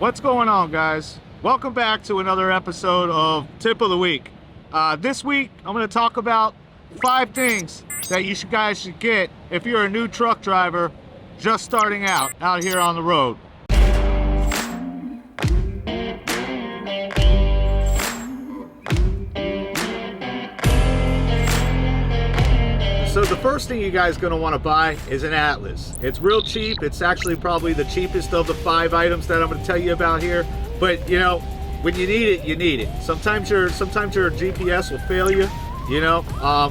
What's going on, guys? Welcome back to another episode of Tip of the Week. This week, I'm going to talk about 5 things that you guys should get if you're a new truck driver just starting out here on the road. So the first thing you guys are going to want to buy is an atlas. It's real cheap. It's actually probably the cheapest of the 5 items that I'm going to tell you about here. But you know, when you need it, you need it. Sometimes your GPS will fail you, you know,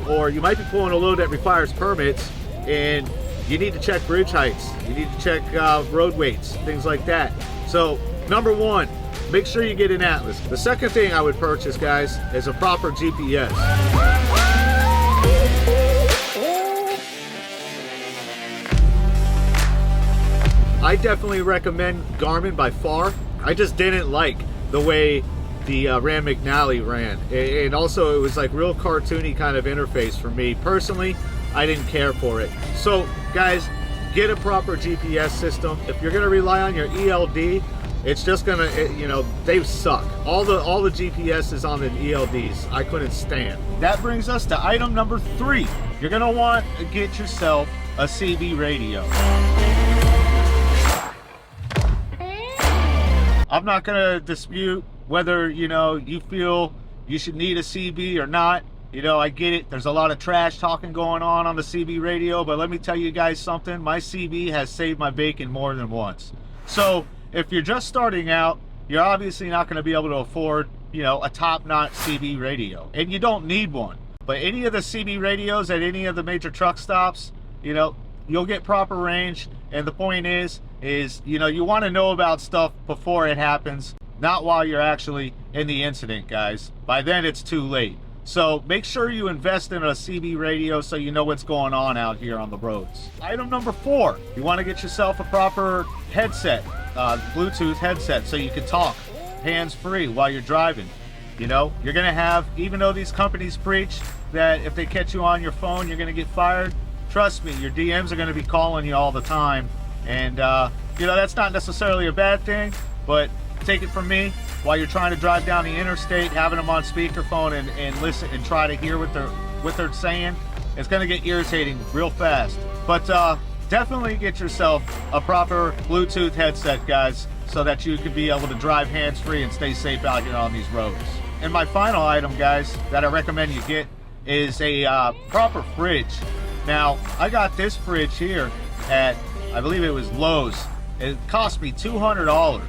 or you might be pulling a load that requires permits and you need to check bridge heights. You need to check road weights, things like that. So number 1, make sure you get an atlas. The second thing I would purchase, guys, is a proper GPS. I definitely recommend Garmin by far. I just didn't like the way the Rand McNally ran. And also it was like real cartoony kind of interface for me. Personally, I didn't care for it. So guys, get a proper GPS system. If you're gonna rely on your ELD, it's just gonna, you know, they suck. All the GPSs on the ELDs, I couldn't stand. That brings us to item number 3. You're gonna want to get yourself a CB radio. I'm not gonna dispute whether, you know, you feel you should need a CB or not. You know, I get it. There's a lot of trash talking going on the CB radio, but let me tell you guys something. My CB has saved my bacon more than once. So if you're just starting out, you're obviously not gonna be able to afford, you know, a top-notch CB radio, and you don't need one. But any of the CB radios at any of the major truck stops, you know, you'll get proper range. And the point is, you know, you want to know about stuff before it happens, not while you're actually in the incident, guys. By then it's too late. So make sure you invest in a CB radio so you know what's going on out here on the roads. Item number 4, you want to get yourself a proper headset, Bluetooth headset, so you can talk hands-free while you're driving. You know, you're going to have, even though these companies preach that if they catch you on your phone, you're going to get fired, trust me, your DMs are going to be calling you all the time. And, you know, that's not necessarily a bad thing, but take it from me, while you're trying to drive down the interstate, having them on speakerphone and listen and try to hear what they're saying, it's going to get irritating real fast. But definitely get yourself a proper Bluetooth headset, guys, so that you can be able to drive hands-free and stay safe out here on these roads. And my final item, guys, that I recommend you get is a proper fridge. Now, I got this fridge here at, I believe it was Lowe's. It cost me $200.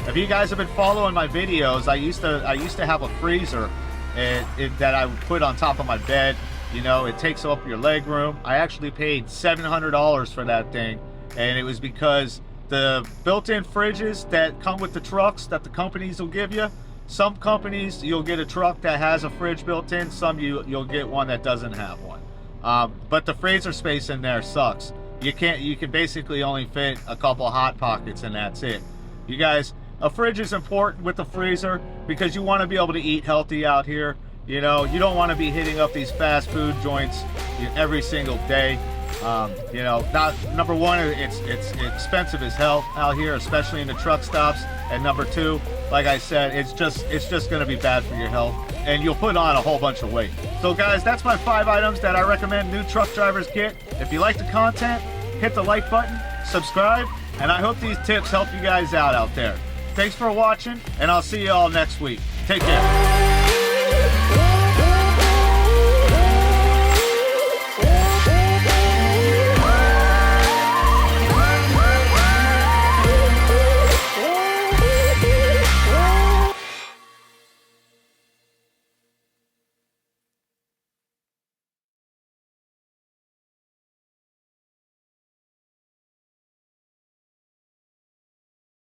If you guys have been following my videos, I used to have a freezer that I would put on top of my bed. You know, it takes up your leg room. I actually paid $700 for that thing, and it was because the built-in fridges that come with the trucks that the companies will give you, some companies you'll get a truck that has a fridge built in, some you'll get one that doesn't have one. But the freezer space in there sucks. You can basically only fit a couple Hot Pockets and that's it. You guys, a fridge is important with the freezer because you want to be able to eat healthy out here. You know, you don't want to be hitting up these fast food joints every single day. You know, number 1, it's expensive as hell out here, especially in the truck stops. And number 2, like I said, it's just going to be bad for your health, and you'll put on a whole bunch of weight. So guys, that's my 5 items that I recommend new truck drivers get. If you like the content, hit the like button, subscribe, and I hope these tips help you guys out there. Thanks for watching, and I'll see you all next week. Take care.